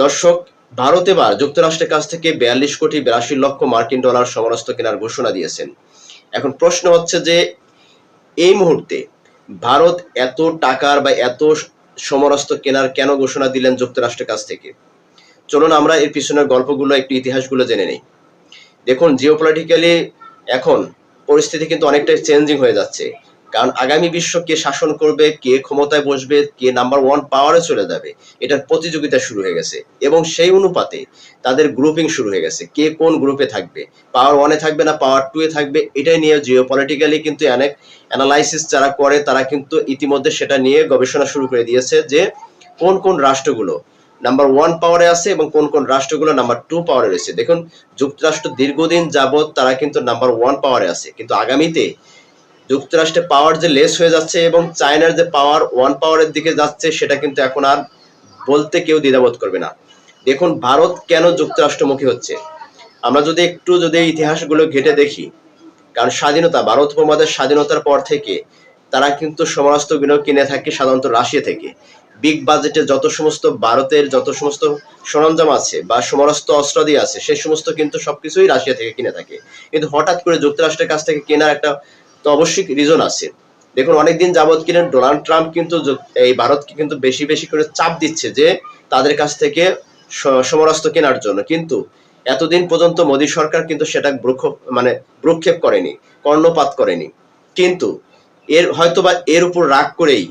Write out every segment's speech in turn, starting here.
দর্শক, ভারত এবার যুক্তরাষ্ট্রের কাছ থেকে 42 কোটি 82 লক্ষ মার্কিন ডলার সমরাস্ত্র কেনার ঘোষণা দিয়েছেন। এখন প্রশ্ন হচ্ছে যে এই মুহূর্তে ভারত এত টাকার বা এত সমরাস্ত্র কেনার কেন ঘোষণা দিলেন যুক্তরাষ্ট্রের কাছ থেকে? চলুন আমরা এর পিছনের গল্পগুলো, একটু ইতিহাসগুলো জেনে নেই। দেখুন, জিওপলিটিক্যালি এখন পরিস্থিতি কিন্তু অনেকটাই চেঞ্জিং হয়ে যাচ্ছে। কারণ আগামী বিশ্ব কে শাসন করবে, কে ক্ষমতায় বসবে, কে নাম্বার ওয়ান পাওয়ারে চলে যাবে, এটার প্রতিযোগিতা শুরু হয়ে গেছে। এবং সেই অনুপাতে তাদের গ্রুপিং শুরু হয়ে গেছে, কে কোন গ্রুপে থাকবে, পাওয়ার ওয়ানে থাকবে না পাওয়ার টু এ থাকবে, এটাই নিয়ে জিওপলিটিক্যালি কিন্তু অনেক অ্যানালাইসিস যারা করে তারা কিন্তু ইতিমধ্যে সেটা নিয়ে গবেষণা শুরু করে দিয়েছে যে কোন কোন রাষ্ট্রগুলো নাম্বার ওয়ান পাওয়ারে আছে এবং কোন কোন রাষ্ট্রগুলো নাম্বার টু পাওয়ারে রয়েছে। দেখুন, যুক্তরাষ্ট্র দীর্ঘদিন যাবৎ তারা কিন্তু নাম্বার ওয়ান পাওয়ারে আছে, কিন্তু আগামীতে যুক্তরাষ্ট্রের পাওয়ার যে লেস হয়ে যাচ্ছে এবং চায়নার যে পাওয়ার ওয়ান পাওয়ারের দিকে যাচ্ছে, সেটা কিন্তু এখন আর বলতে কেউ দ্বিধাবোধ করবে না। দেখুন, ভারত কেন যুক্তরাষ্ট্রমুখী হচ্ছে, আমরা যদি ইতিহাসগুলো ঘেটে দেখি, কারণ ভারত উপমহাদেশের স্বাধীনতার পর থেকে তারা কিন্তু সমরাস্ত্রগুলো কিনে থাকে সাধারণত রাশিয়া থেকে। বিগ বাজেটে যত সমস্ত ভারতের যত সমস্ত সরঞ্জাম আছে বা সমরাস্ত্র অস্ত্রাদি আছে, সেই সমস্ত কিন্তু সবকিছুই রাশিয়া থেকে কিনে থাকে। কিন্তু হঠাৎ করে যুক্তরাষ্ট্রের কাছ থেকে কেনার একটা তো অবশ্যই রিজন আছে। দেখুন, অনেকদিন যাবৎ কিনে ডোনাল্ড ট্রাম্প কিন্তু এই ভারতকে কিন্তু বেশি বেশি করে চাপ দিচ্ছে যে তাদের কাছ থেকে সমরাস্ত্র কেনার জন্য। কিন্তু এতদিন পর্যন্ত মোদী সরকার কিন্তু সেটা ভ্রুক্ষেপ করেনি, কর্ণপাত করেনি। কিন্তু হয়তোবা এর উপর রাগ করেই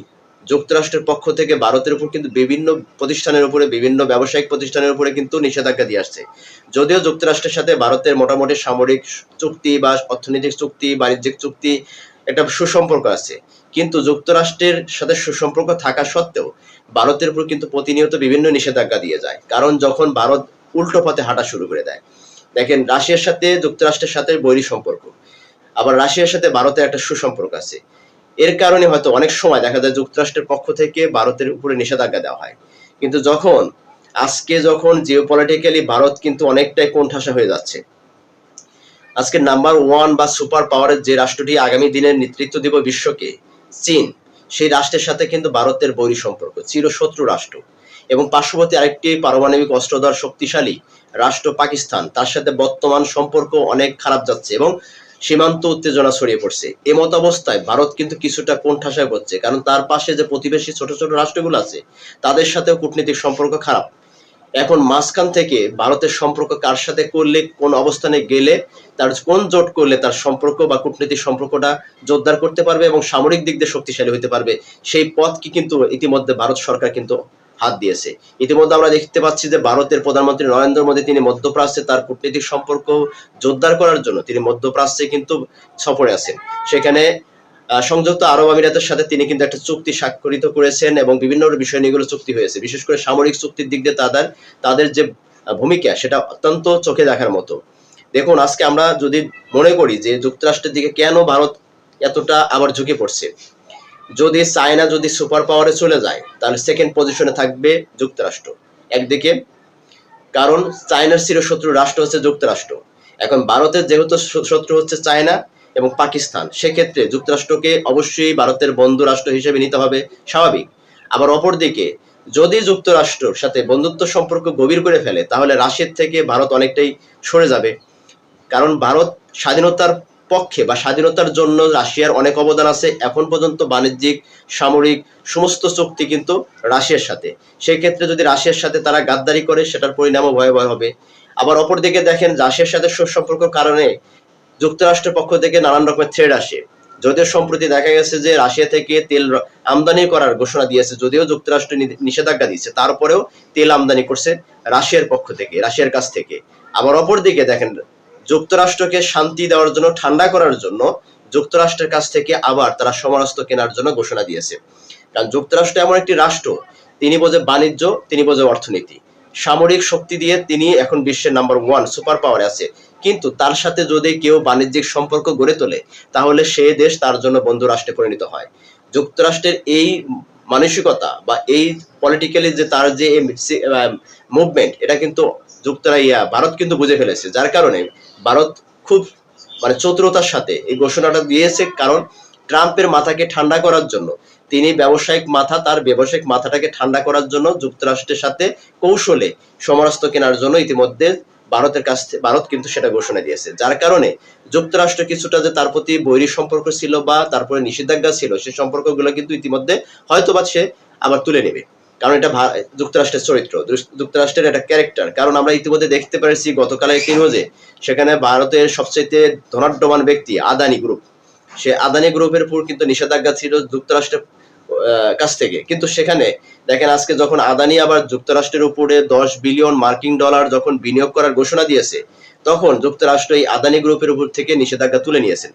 যুক্তরাষ্ট্রের পক্ষ থেকে ভারতের উপর কিন্তু বিভিন্ন প্রতিষ্ঠানের উপরে, বিভিন্ন ব্যবসায়িক প্রতিষ্ঠানের উপরে কিন্তু নিষেধাজ্ঞা দিয়ে আসছে। যদিও যুক্তরাষ্ট্রের সাথে ভারতের মোটামুটি সামরিক চুক্তি বা অর্থনৈতিক চুক্তি, বাণিজ্যিক চুক্তি, একটা সুসম্পর্ক আছে, কিন্তু যুক্তরাষ্ট্রের সাথে সুসম্পর্ক থাকা সত্ত্বেও ভারতের উপর কিন্তু প্রতিনিয়ত বিভিন্ন নিষেধাজ্ঞা দিয়ে যায়। কারণ যখন ভারত উল্টো পথে হাঁটা শুরু করে দেয়, দেখেন রাশিয়ার সাথে যুক্তরাষ্ট্রের সাথে বৈরী সম্পর্ক, আবার রাশিয়ার সাথে ভারতের একটা সুসম্পর্ক আছে। এর কারণে হয়তো অনেক সময় দেখা যায় যুক্তরাষ্ট্রের পক্ষ থেকে ভারতের উপরে নিষেধাজ্ঞা দেওয়া হয়। কিন্তু যখন জিওপলিটিক্যালি ভারত কিন্তু অনেকটাই কোণঠাসা হয়ে যাচ্ছে, আজকে নাম্বার ওয়ান বা সুপার পাওয়ারের যে রাষ্ট্রটি আগামী দিনের নেতৃত্ব দিব বিশ্বকে, চীন, সেই রাষ্ট্রের সাথে কিন্তু ভারতের বৈরী সম্পর্ক, চিরশত্রু রাষ্ট্র। এবং পার্শ্ববর্তী আরেকটি পারমাণবিক অস্ত্রধার শক্তিশালী রাষ্ট্র পাকিস্তান, তার সাথে বর্তমান সম্পর্ক অনেক খারাপ যাচ্ছে এবং সীমান্ত উত্তেজনা ছড়িয়ে পড়ছে। এমত অবস্থায় ভারত কিন্তু কিছুটা কোণঠাসায় পড়ছে, কারণ তার পাশে যে প্রতিবেশী ছোট ছোট রাষ্ট্রগুলো আছে তাদের সাথেও কূটনৈতিক সম্পর্ক খারাপ। এখন মাঝখান থেকে ভারতের সম্পর্ক কার সাথে করলে, কোন অবস্থানে গেলে, তার কোন জোট করলে তার সম্পর্ক বা কূটনৈতিক সম্পর্কটা জোরদার করতে পারবে এবং সামরিক দিক দিয়ে শক্তিশালী হতে পারবে, সেই পথ কি কিন্তু ইতিমধ্যে ভারত সরকার কিন্তু হাত দিয়েছে। ইতিমধ্যে আমরা দেখতে পাচ্ছি যে ভারতের প্রধানমন্ত্রী নরেন্দ্র মোদী তিনি মধ্যপ্রাচ্যে তার কূটনৈতিক সম্পর্ক জোরদার করার জন্য তিনি মধ্যপ্রাচ্যে কিন্তু সফরে আছেন। সেখানে সংযুক্ত আরব আমিরাতের সাথে তিনি কিন্তু একটা চুক্তি স্বাক্ষরিত করেছেন এবং বিভিন্ন বিষয় নিয়ে এগুলো চুক্তি হয়েছে। বিশেষ করে সামরিক চুক্তির দিক দিয়ে তাদের যে ভূমিকা, সেটা অত্যন্ত চোখে দেখার মতো। দেখুন, আজকে আমরা যদি মনে করি যে যুক্তরাষ্ট্রের দিকে কেন ভারত এতটা আবার ঝুঁকে পড়ছে, যদি চায়না যদি সুপার পাওয়ারে চলে যায় তাহলে সেকেন্ড পজিশনে থাকবে যুক্তরাষ্ট্র একদিকে, কারণ চায়নার চিরশত্রু রাষ্ট্র হচ্ছে যুক্তরাষ্ট্র। এখন ভারতের যেহেতু শত্রু হচ্ছে চায়না এবং পাকিস্তান, সেক্ষেত্রে যুক্তরাষ্ট্রকে অবশ্যই ভারতের বন্ধু রাষ্ট্র হিসেবে নিতে হবে, স্বাভাবিক। আবার অপরদিকে যদি যুক্তরাষ্ট্রের সাথে বন্ধুত্ব সম্পর্ক গভীর করে ফেলে তাহলে রাশিয়ার থেকে ভারত অনেকটাই সরে যাবে। কারণ ভারত স্বাধীনতার পক্ষে বা স্বাধীনতার জন্য রাশিয়ার অনেক অবদান আছে। এখন পর্যন্ত বাণিজ্যিক, সামরিক সমস্ত চুক্তি কিন্তু রাশিয়ার সাথে। সেই ক্ষেত্রে যদি রাশিয়ার সাথে তারা গাদ্দারি করে, সেটার পরিণামও ভয়াবহ হবে। আবার অপরদিকে দেখেন, রাশিয়ার সাথে সুসম্পর্কের কারণে যুক্তরাষ্ট্রের পক্ষ থেকে নানান রকমের থ্রেড আসে। যদিও সম্প্রতি দেখা গেছে যে রাশিয়া থেকে তেল আমদানি করার ঘোষণা দিয়েছে, যদিও যুক্তরাষ্ট্র নিষেধাজ্ঞা দিচ্ছে, তারপরেও তেল আমদানি করছে রাশিয়ার পক্ষ থেকে, রাশিয়ার কাছ থেকে। আবার অপরদিকে দেখেন, যুক্তরাষ্ট্রকে শান্তি দেওয়ার জন্য, ঠান্ডা করার জন্য যুক্তরাষ্ট্রের কাছ থেকে আবার তারা সমরাস্ত্র কেনার জন্য ঘোষণা দিয়েছে। কারণ যুক্তরাষ্ট্র এমন একটি রাষ্ট্র, তিনি বোঝে বাণিজ্য, তিনি বোঝে অর্থনীতি, সামরিক শক্তি দিয়ে তিনি এখন বিশ্বের নাম্বার ওয়ান সুপার পাওয়ারে আছে। কিন্তু তার সাথে যদি কেউ বাণিজ্যিক সম্পর্ক গড়ে তোলে তাহলে সে দেশ তার জন্য বন্ধু রাষ্ট্রে পরিণত হয়। যুক্তরাষ্ট্রের এই মানসিকতা বা এই পলিটিক্যালি যে তার যে মুভমেন্ট, এটা কিন্তু ভারত কিন্তু বুঝে ফেলেছে। যার কারণে ভারত খুব চতুরতার সাথে এই ঘোষণাটা দিয়েছে, কারণ ট্রাম্পের মাথাকে ঠান্ডা করার জন্য তিনি ব্যবসায়িক মাথা, তার ব্যবসায়িক মাথাটাকে ঠান্ডা করার জন্য যুক্তরাষ্ট্রের সাথে কৌশলে সমরাস্ত্র কেনার জন্য ইতিমধ্যে ভারতের কাছ থেকে ভারত কিন্তু সেটা ঘোষণা দিয়েছে। যার কারণে যুক্তরাষ্ট্র কিছুটা যে তার প্রতি বৈরী সম্পর্ক ছিল বা তারপরে নিষেধাজ্ঞা ছিল, সেই সম্পর্কগুলো কিন্তু ইতিমধ্যে হয়তোবা সে আবার তুলে নেবে। কারণ এটা যুক্তরাষ্ট্রের চরিত্র, যুক্তরাষ্ট্রের একটা ক্যারেক্টার। কারণ আমরা ইতিমধ্যে দেখতে পেরেছি গতকালের একটি নিউজে, সেখানে ভারতের সবচেয়ে ধনাঢ্যবান ব্যক্তি আদানি গ্রুপ, সে আদানি গ্রুপের উপর কিন্তু নিষেধাজ্ঞা ছিল যুক্তরাষ্ট্রের কাছ থেকে। কিন্তু সেখানে দেখেন আজকে যখন আদানি আবার যুক্তরাষ্ট্রের উপরে 10 বিলিয়ন মার্কিন ডলার যখন বিনিয়োগ করার ঘোষণা দিয়েছে, তখন যুক্তরাষ্ট্র এই আদানি গ্রুপের উপর থেকে নিষেধাজ্ঞা তুলে নিয়েছেন।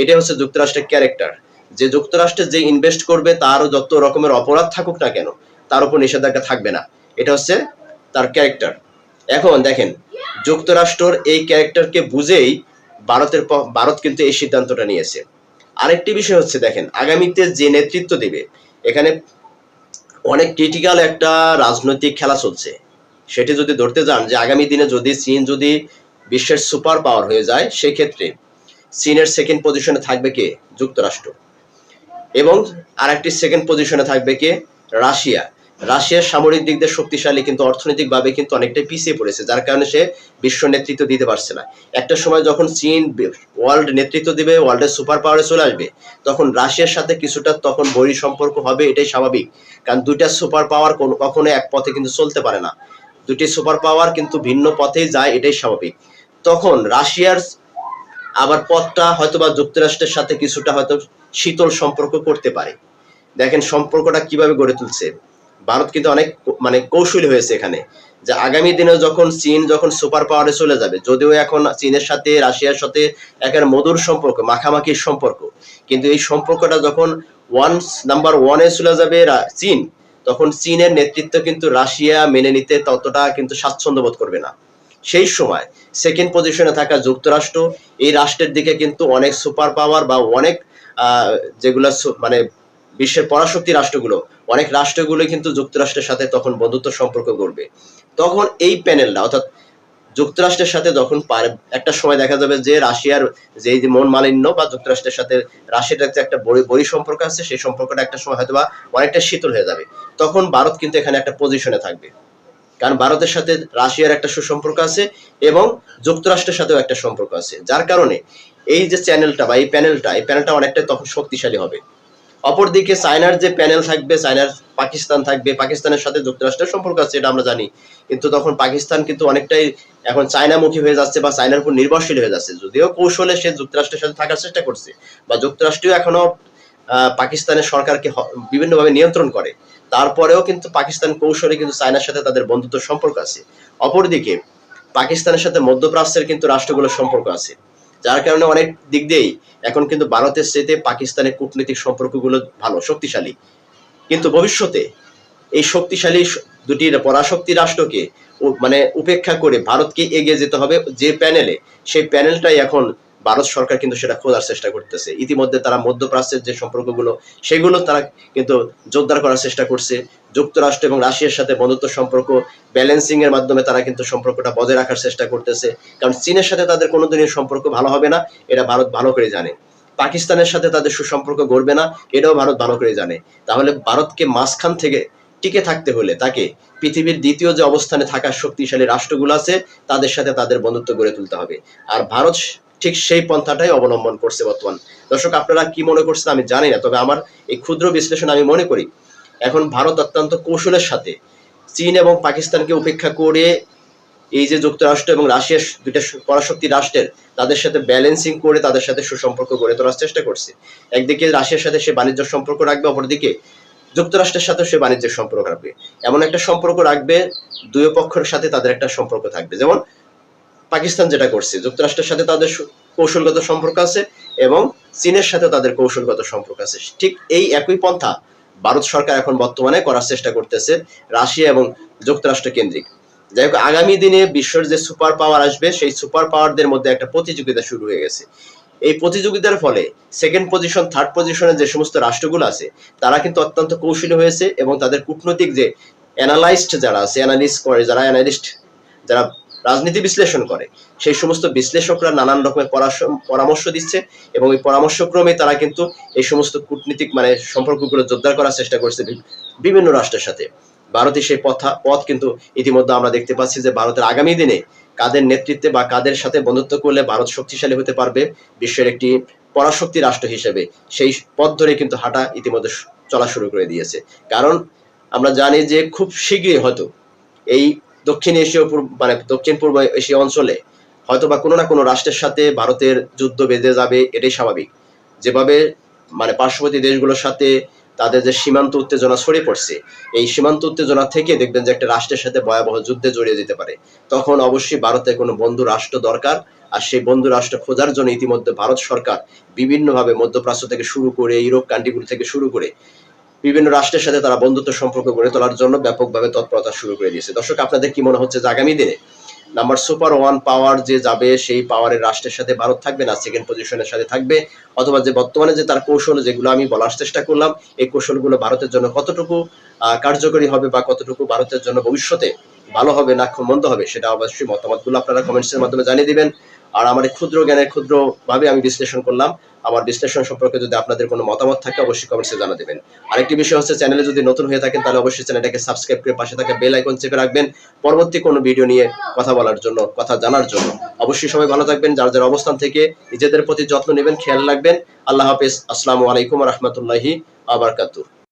এটা হচ্ছে যুক্তরাষ্ট্রের ক্যারেক্টার, যে যুক্তরাষ্ট্রে যে ইনভেস্ট করবে তারও যত রকমের অপরাধ থাকুক না কেন, তার উপর নিষেধাজ্ঞা থাকবে না। এটা হচ্ছে তার ক্যারেক্টার। এখন দেখেন যুক্তরাষ্ট্রের এই ক্যারেক্টারকে বুঝেই ভারত কিন্তু এই সিদ্ধান্তটা নিয়েছে। আরেকটি বিষয় হচ্ছে দেখেন আগামীতে যে নেতৃত্ব দেবে, এখানে অনেক ক্রিটিক্যাল একটা রাজনৈতিক খেলা চলছে। সেটি যদি ধরতে যান যে আগামী দিনে যদি চীন যদি বিশ্বের সুপার পাওয়ার হয়ে যায়, সেক্ষেত্রে চীনের সেকেন্ড পজিশনে থাকবে কে? যুক্তরাষ্ট্র। এবং আরেকটি সেকেন্ড পজিশনে থাকবে কে? রাশিয়া। রাশিয়ার সামরিক দিক দিয়ে শক্তিশালী, কিন্তু অর্থনৈতিকভাবে কিন্তু অনেকটাই পিছিয়ে পড়েছে, যার কারণে সে বিশ্ব নেতৃত্ব দিতে পারছে না। একটা সময় যখন চীন ওয়ার্ল্ড নেতৃত্ব দিবে, ওয়ার্ল্ডের সুপার পাওয়ারে চলে আসবে, তখন রাশিয়ার সাথে কিছুটা তখন বৈরী সম্পর্ক হবে, এটাই স্বাভাবিক। কারণ দুইটা সুপার পাওয়ার কখনো এক পথে কিন্তু চলতে পারে না, দুটি সুপার পাওয়ার কিন্তু ভিন্ন পথেই যায়, এটাই স্বাভাবিক। তখন রাশিয়ার আবার পথটা হয়তোবা যুক্তরাষ্ট্রের সাথে কিছুটা হয়তো শীতল সম্পর্ক করতে পারে। দেখেন সম্পর্কটা কিভাবে গড়ে তুলছে ভারত, কিন্তু অনেক কৌশলী হয়েছে এখানে। যে আগামী দিনে যখন চীন যখন সুপার পাওয়ারে চলে যাবে, যদিও এখন চীনের সাথে রাশিয়ার সাথে একের মধুর সম্পর্ক, মাখামাখির সম্পর্ক, কিন্তু এই সম্পর্কটা যখন নাম্বার ওয়ানে চলে যাবে চীন, তখন চীনের নেতৃত্ব কিন্তু রাশিয়া মেনে নিতে ততটা কিন্তু স্বাচ্ছন্দ্য বোধ করবে না। সেই সময় সেকেন্ড পজিশনে থাকা যুক্তরাষ্ট্র, এই রাষ্ট্রের দিকে কিন্তু অনেক সুপার পাওয়ার বা অনেক যেগুলো বিশ্বের পরাশক্তি রাষ্ট্রগুলো, অনেক রাষ্ট্রগুলো কিন্তু যুক্তরাষ্ট্রের সাথে তখন বন্ধুত্ব সম্পর্ক গড়বে। তখন এই প্যানেলটা অর্থাৎ যুক্তরাষ্ট্রের সাথে যখন একটা সময় দেখা যাবে যে রাশিয়ার যে মন মালিন্য বা যুক্তরাষ্ট্রের সাথে রাশিয়ার একটা বৈরী সম্পর্ক আছে, সেই সম্পর্কটা একটা সময় হয়তো বা অনেকটা শীতল হয়ে যাবে। তখন ভারত কিন্তু এখানে একটা পজিশনে থাকবে, কারণ ভারতের সাথে রাশিয়ার একটা সুসম্পর্ক আছে এবং যুক্তরাষ্ট্রের সাথেও একটা সম্পর্ক আছে, যার কারণে এই যে চ্যানেলটা বা এই প্যানেলটা অনেকটাই তখন শক্তিশালী হবে। অপরদিকে চায়নার যে প্যানেল থাকবে, চায়নার পাকিস্তান থাকবে, পাকিস্তানের সাথে যুক্তরাষ্ট্রের সম্পর্ক আছে, এটা আমরা জানি। কিন্তু তখন পাকিস্তান কিন্তু অনেকটাই এখন চায়নামুখী হয়ে যাচ্ছে বা চায়নার উপর নির্ভরশীল হয়ে যাচ্ছে। যদিও কৌশলে সে যুক্তরাষ্ট্রের সাথে থাকার চেষ্টা করছে, বা যুক্তরাষ্ট্রীয় এখনো পাকিস্তানের সরকারকে বিভিন্নভাবে নিয়ন্ত্রণ করে, তারপরেও কিন্তু পাকিস্তান কৌশলে কিন্তু চায়নার সাথে তাদের বন্ধুত্ব সম্পর্ক আছে। অপরদিকে পাকিস্তানের সাথে মধ্যপ্রাচ্যের কিন্তু রাষ্ট্রগুলোর সম্পর্ক আছে, যার কারণে অনেক দিক দিয়েই এখন কিন্তু ভারতের সাথে পাকিস্তানের কূটনৈতিক সম্পর্কগুলো ভালো, শক্তিশালী। কিন্তু ভবিষ্যতে এই শক্তিশালী দুটি পরাশক্তি রাষ্ট্রকে উপেক্ষা করে ভারতকে এগিয়ে যেতে হবে যে প্যানেলে, সেই প্যানেলটাই এখন ভারত সরকার কিন্তু সেটা খোঁজার চেষ্টা করতেছে। ইতিমধ্যে তারা মধ্যপ্রাচ্যের যে সম্পর্কগুলো, সেগুলো তারা কিন্তু জোরদার করার চেষ্টা করছে। যুক্তরাষ্ট্র এবং রাশিয়ার সাথে বন্ধুত্ব সম্পর্ক ব্যালেন্সিং এর মাধ্যমে তারা কিন্তু সম্পর্কটা বজায় রাখার চেষ্টা করতেছে, কারণ চীনের সাথে তাদের কোনোদিনই সম্পর্ক ভালো হবে না, এটা ভারত ভালো করে জানে। পাকিস্তানের সাথে তাদের সুসম্পর্ক গড়বে না, এটাও ভারত ভালো করে জানে। তাহলে ভারতকে মাঝখান থেকে টিকে থাকতে হলে তাকে পৃথিবীর দ্বিতীয় যে অবস্থানে থাকা শক্তিশালী রাষ্ট্রগুলো আছে, তাদের সাথে তাদের বন্ধুত্ব গড়ে তুলতে হবে। আর ভারত ঠিক সেই পন্থাটাই অবলম্বন করছে বর্তমান। দর্শক, আপনারা কি মনে করছেন আমি জানি না, তবে আমার এই ক্ষুদ্র বিশ্লেষণ আমি মনে করি এখন ভারত অত্যন্ত কৌশলের সাথে চীন এবং পাকিস্তানকে উপেক্ষা করে এই যে যুক্তরাষ্ট্র এবং রাশিয়ার দুইটা পরাশক্তি রাষ্ট্রের, তাদের সাথে ব্যালেন্সিং করে তাদের সাথে সুসম্পর্ক গড়ে তোলার চেষ্টা করছে। একদিকে রাশিয়ার সাথে সে বাণিজ্য সম্পর্ক রাখবে, অপরদিকে যুক্তরাষ্ট্রের সাথে সে বাণিজ্যের সম্পর্ক রাখবে। এমন একটা সম্পর্ক রাখবে, দুই পক্ষের সাথে তাদের একটা সম্পর্ক থাকবে। যেমন পাকিস্তান যেটা করছে, যুক্তরাষ্ট্রের সাথে তাদের কৌশলগত সম্পর্ক আছে এবং চীনের সাথে তাদের কৌশলগত সম্পর্ক আছে। ঠিক এই একই পন্থা ভারত সরকার এখন বর্তমানে করার চেষ্টা করতেছে রাশিয়া এবং যুক্তরাষ্ট্র কেন্দ্রিক। যাই হোক, আগামী দিনে বিশ্বের যে সুপার পাওয়ার আসবে, সেই সুপার পাওয়ারদের মধ্যে একটা প্রতিযোগিতা শুরু হয়ে গেছে। এই প্রতিযোগিতার ফলে সেকেন্ড পজিশন, থার্ড পজিশনে যে সমস্ত রাষ্ট্রগুলো আছে, তারা কিন্তু অত্যন্ত কৌশলী হয়েছে এবং তাদের কূটনৈতিক যে অ্যানালিস্ট যারা আছে, অ্যানালিস্ট করে যারা রাজনীতি বিশ্লেষণ করে, সেই সমস্ত বিশ্লেষকরা নানান রকমের পরামর্শ দিচ্ছে এবং এই পরামর্শক্রমে তারা কিন্তু এই সমস্ত কূটনীতিক মানে সম্পর্কগুলো জোরদার করার চেষ্টা করছে বিভিন্ন রাষ্ট্রের সাথে। ভারতের সেই পথ কিন্তু ইতিমধ্যে আমরা দেখতে পাচ্ছি যে ভারতের আগামী দিনে কাদের নেতৃত্বে বা কাদের সাথে বন্ধুত্ব করলে ভারত শক্তিশালী হতে পারবে বিশ্বের একটি পরাশক্তি রাষ্ট্র হিসেবে, সেই পথ ধরে কিন্তু হাঁটা ইতিমধ্যে চলা শুরু করে দিয়েছে। কারণ আমরা জানি যে খুব শীঘ্রই হয়তো এই দক্ষিণ এশীয় মানে দক্ষিণ পূর্ব এশীয় অঞ্চলে হয়তো বা কোনো না কোনো রাষ্ট্রের সাথে ভারতের যুদ্ধ বেঁধে যাবে, এটাই স্বাভাবিক। যেভাবে মানে পার্শ্ববর্তী দেশগুলোর সাথে তাদের যে সীমান্ত উত্তেজনা ছড়িয়ে পড়ছে, এই সীমান্ত উত্তেজনা থেকে দেখবেন যে একটা রাষ্ট্রের সাথে ভয়াবহ যুদ্ধে জড়িয়ে যেতে পারে। তখন অবশ্যই ভারতের কোনো বন্ধু রাষ্ট্র দরকার, আর সেই বন্ধু রাষ্ট্র খোঁজার জন্য ইতিমধ্যে ভারত সরকার বিভিন্নভাবে মধ্যপ্রাচ্য থেকে শুরু করে ইউরোপ কান্ট্রিগুলো থেকে শুরু করে বিভিন্ন রাষ্ট্রের সাথে তারা বন্ধুত্ব সম্পর্ক গড়ে তোলার জন্য ব্যাপকভাবে তৎপরতা শুরু করে দিয়েছে। দর্শক, আপনাদের কি মনে হচ্ছে যে আগামী দিনে নাম্বার সুপার ওয়ান পাওয়ার যে যাবে সেই পাওয়ারের রাষ্ট্রের সাথে ভারত থাকবে, না সেকেন্ড পজিশনের সাথে থাকবে, অথবা যে বর্তমানে যে তার কৌশল যেগুলো আমি বলার চেষ্টা করলাম, এই কৌশলগুলো ভারতের জন্য কতটুকু কার্যকরী হবে বা কতটুকু ভারতের জন্য ভবিষ্যতে ভালো হবে না মন্দ হবে, সেটা অবশ্যই মতামতগুলো আপনারা কমেন্টসের মাধ্যমে জানিয়ে দিবেন। আর আমার এই ক্ষুদ্র জ্ঞানের ক্ষুদ্রভাবে আমি বিশ্লেষণ করলাম, আমার বিশ্লেষণ সম্পর্কে যদি আপনাদের কোনো মতামত থাকে অবশ্যই কমেন্টসে জানা দেবেন। আরেকটি বিষয় হচ্ছে, চ্যানেলে যদি নতুন হয়ে থাকেন তাহলে অবশ্যই চ্যানেলটাকে সাবস্ক্রাইব করে পাশে থাকা বেল আইকন চেপে রাখবেন পরবর্তী কোনো ভিডিও নিয়ে কথা বলার জন্য, কথা জানার জন্য। অবশ্যই সবাই ভালো থাকবেন, যার যার অবস্থান থেকে নিজেদের প্রতি যত্ন নেবেন, খেয়াল রাখবেন। আল্লাহ হাফেজ। আসসালামু আলাইকুম ওয়া রাহমাতুল্লাহি ওয়া বারাকাতুহু।